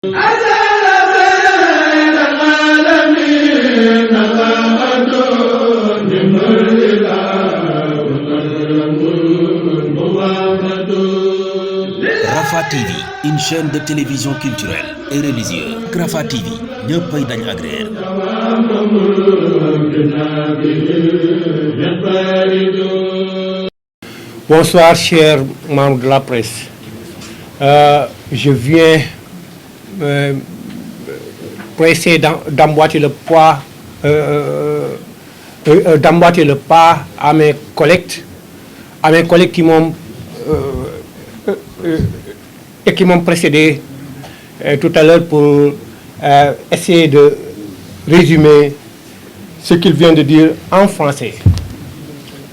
Rafah TV, une chaîne de télévision culturelle et religieuse. Rafah TV, ñëppay dañ agréer. Bonsoir, chers membres de la presse. Je viens pour essayer d'emboîter le pas à mes collègues qui m'ont précédé tout à l'heure pour essayer de résumer ce qu'ils viennent de dire en français.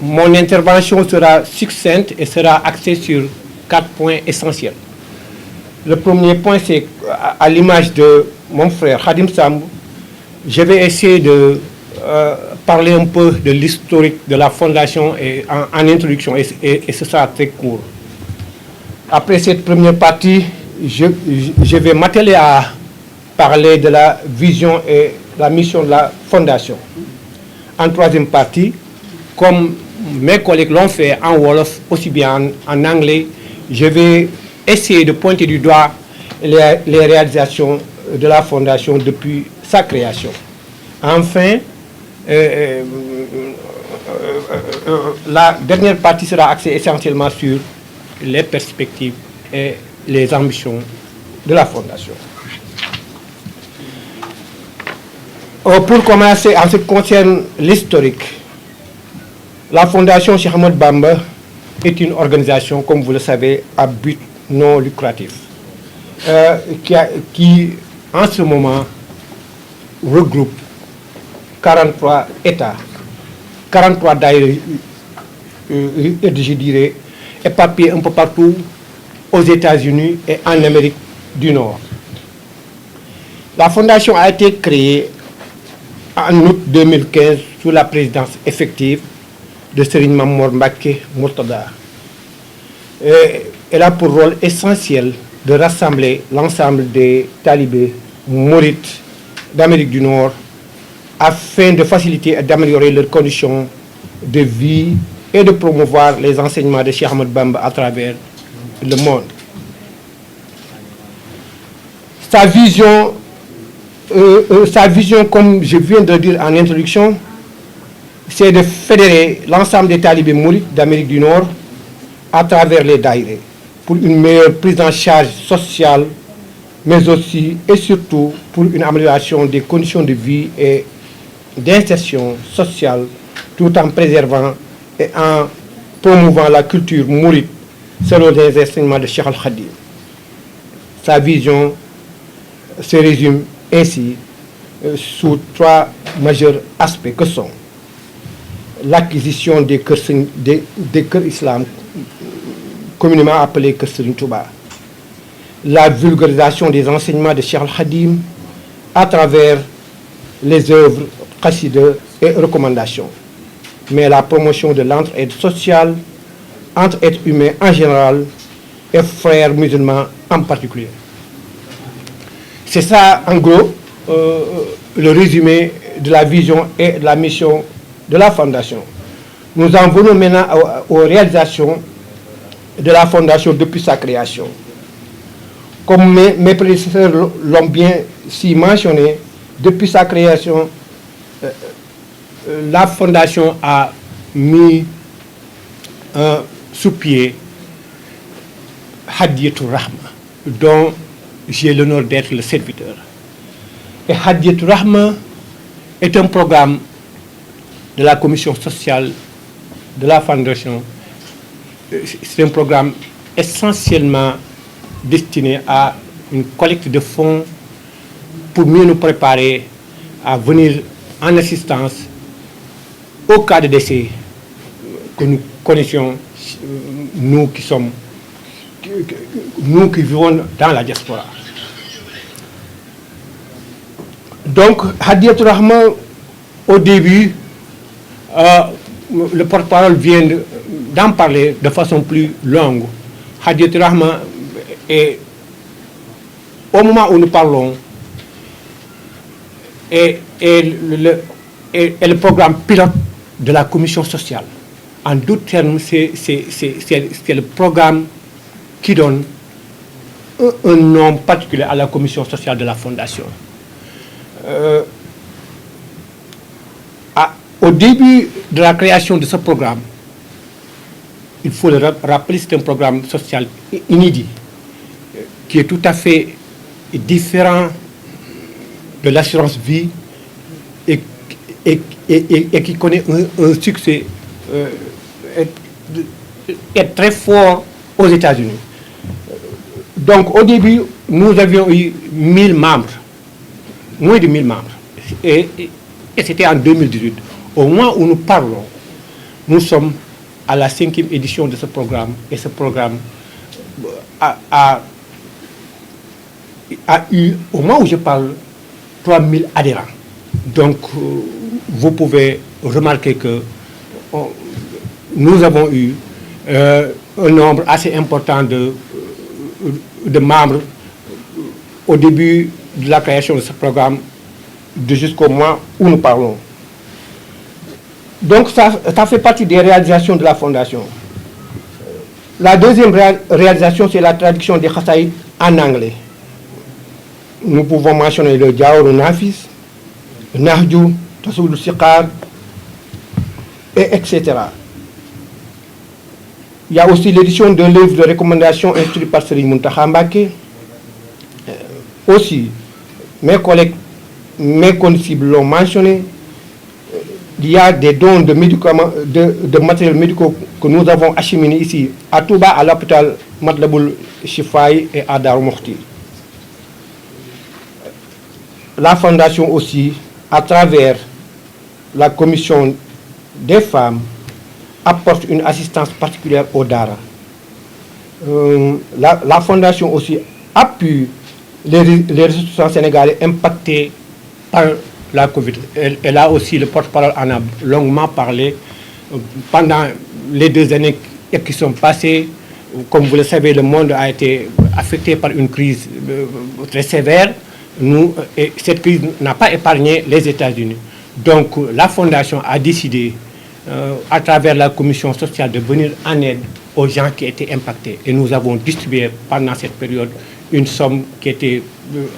Mon intervention sera succincte et sera axée sur 4 points essentiels. Le premier point, c'est à l'image de mon frère Khadim Samb, je vais essayer de parler un peu de l'historique de la fondation et en introduction, et ce sera très court. Après cette première partie, je vais m'atteler à parler de la vision et la mission de la fondation. En troisième partie, comme mes collègues l'ont fait en wolof, aussi bien en anglais, je vais essayer de pointer du doigt les réalisations de la fondation depuis sa création. Enfin, la dernière partie sera axée essentiellement sur les perspectives et les ambitions de la fondation. Pour commencer, en ce qui concerne l'historique, la fondation Cheikh Ahmadou Bamba est une organisation, comme vous le savez, à but non lucratif, qui en ce moment regroupe 43 États, 43 daïras, je dirais, éparpillés un peu partout aux États-Unis et en Amérique du Nord. La fondation a été créée en août 2015 sous la présidence effective de Serigne Mamor Mbacké Mourtada. Elle a pour rôle essentiel de rassembler l'ensemble des talibés mourides d'Amérique du Nord afin de faciliter et d'améliorer leurs conditions de vie et de promouvoir les enseignements de Cheikh Ahmadou Bamba à travers le monde. Sa vision, comme je viens de le dire en introduction, c'est de fédérer l'ensemble des talibés mourides d'Amérique du Nord à travers les daïrés pour une meilleure prise en charge sociale, mais aussi et surtout pour une amélioration des conditions de vie et d'insertion sociale, tout en préservant et en promouvant la culture mouride selon les enseignements de Cheikh Al Khadim. Sa vision se résume ainsi sous 3 majeurs aspects que sont l'acquisition des cœurs islam, communément appelés Kër Serigne Touba, la vulgarisation des enseignements de Cheikh Al Khadim à travers les œuvres, qasida et recommandations, mais la promotion de l'entraide sociale entre êtres humains en général et frères musulmans en particulier. C'est ça, en gros, le résumé de la vision et de la mission de la fondation. Nous en venons maintenant aux réalisations de la fondation depuis sa création. Comme mes prédécesseurs l'ont bien si mentionné, depuis sa création, la fondation a mis sous pied Hadiyatou Rahma, dont j'ai l'honneur d'être le serviteur. Et Hadiyatou Rahma est un programme de la commission sociale de la fondation. C'est un programme essentiellement destiné à une collecte de fonds pour mieux nous préparer à venir en assistance au cas de décès que nous connaissions, nous qui vivons dans la diaspora. Donc, Hadiyatou Rahma, au début, le porte-parole vient d'en parler de façon plus longue. Hadiyatou Rahma est au moment où nous parlons, est le programme pilote de la commission sociale. En d'autres termes, c'est le programme qui donne un nom particulier à la commission sociale de la Fondation. Au début de la création de ce programme, il faut le rappeler, c'est un programme social inédit, qui est tout à fait différent de l'assurance vie et qui connaît un succès est très fort aux États-Unis. Donc au début, nous avions eu 1000 membres, moins de 1000 membres, et c'était en 2018. Au moment où nous parlons, nous sommes à la 5e édition de ce programme, et ce programme a eu, au moment où je parle, 3000 adhérents. Donc, vous pouvez remarquer que nous avons eu un nombre assez important de membres au début de la création de ce programme, jusqu'au moment où nous parlons. Donc, ça fait partie des réalisations de la Fondation. La deuxième réalisation, c'est la traduction des Khassaïd en anglais. Nous pouvons mentionner le Diaour Nafis, le Nahju, Tassoul Siqar, etc. Il y a aussi l'édition de l'œuvre de recommandation instruite par Serigne Mountakha Mbacké. Aussi, mes collègues, mes condisciples l'ont mentionné, il y a des dons de médicaments, de matériels médicaux que nous avons acheminés ici à Touba, à l'hôpital Matlaboul Chifaï et à Darou Mouhty. La Fondation aussi, à travers la commission des femmes, apporte une assistance particulière aux Dara. La Fondation aussi appuie les ressources sénégalais impactés par la Covid. Et là aussi, le porte-parole en a longuement parlé. Pendant les 2 années qui sont passées, comme vous le savez, le monde a été affecté par une crise très sévère. Et cette crise n'a pas épargné les États-Unis. Donc la Fondation a décidé, à travers la commission sociale, de venir en aide aux gens qui étaient impactés. Et nous avons distribué pendant cette période une somme qui était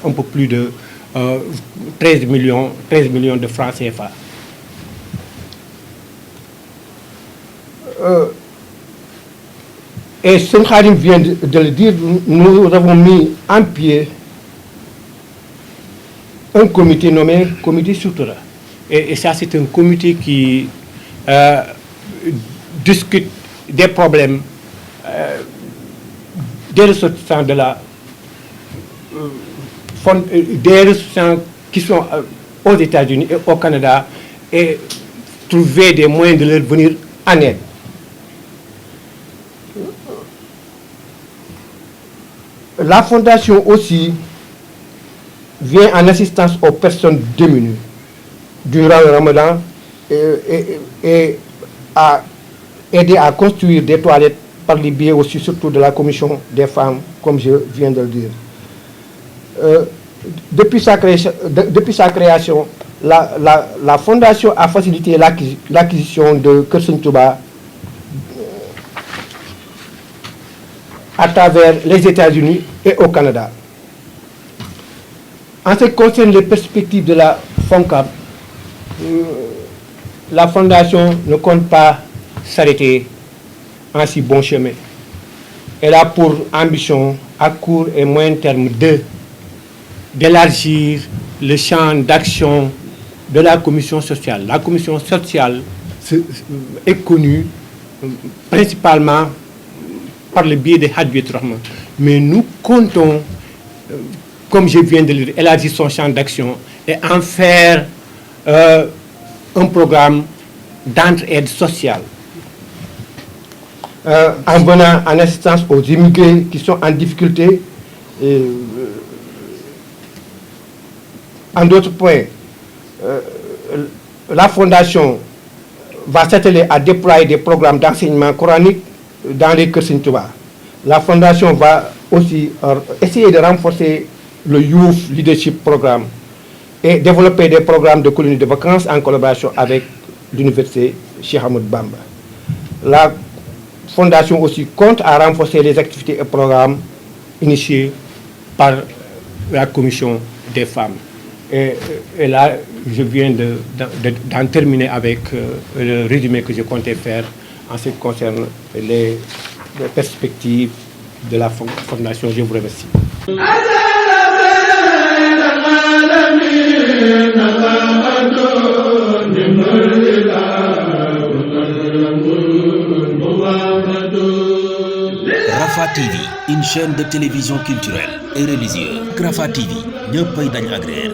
un peu plus de 13 millions de francs CFA. Et Sën Khadim vient de le dire, nous avons mis en pied un comité nommé Comité Soutoura. Et ça, c'est un comité qui discute des problèmes des ressortissants de la des ressortissants qui sont aux États-Unis et au Canada, et trouver des moyens de leur venir en aide. La Fondation aussi vient en assistance aux personnes démunies durant le Ramadan et a aidé à construire des toilettes par les biais aussi surtout de la commission des femmes, comme je viens de le dire. Depuis sa création, la Fondation a facilité l'acquisition de Kër Sëñ Touba à travers les États-Unis et au Canada. En ce qui concerne les perspectives de la FONCAB, la Fondation ne compte pas s'arrêter en si bon chemin. Elle a pour ambition à court et moyen terme d'élargir le champ d'action de la commission sociale. La commission sociale est connue principalement par le biais des Hadj Rahman. Mais nous comptons, comme je viens de le dire, élargir son champ d'action et en faire un programme d'entraide sociale. En venant en assistance aux immigrés qui sont en difficulté. En d'autres points, la Fondation va s'atteler à déployer des programmes d'enseignement coranique dans les Kër Sëñ Touba. La Fondation va aussi essayer de renforcer le Youth Leadership Programme et développer des programmes de colonies de vacances en collaboration avec l'université Cheikh Ahmadou Bamba. La Fondation aussi compte à renforcer les activités et programmes initiés par la Commission des femmes. Et là, je viens d'en terminer avec le résumé que je comptais faire en ce qui concerne les perspectives de la Fondation. Je vous remercie. Rafah TV, une chaîne de télévision culturelle et religieuse. Rafah TV, ñëppay dañ agréer.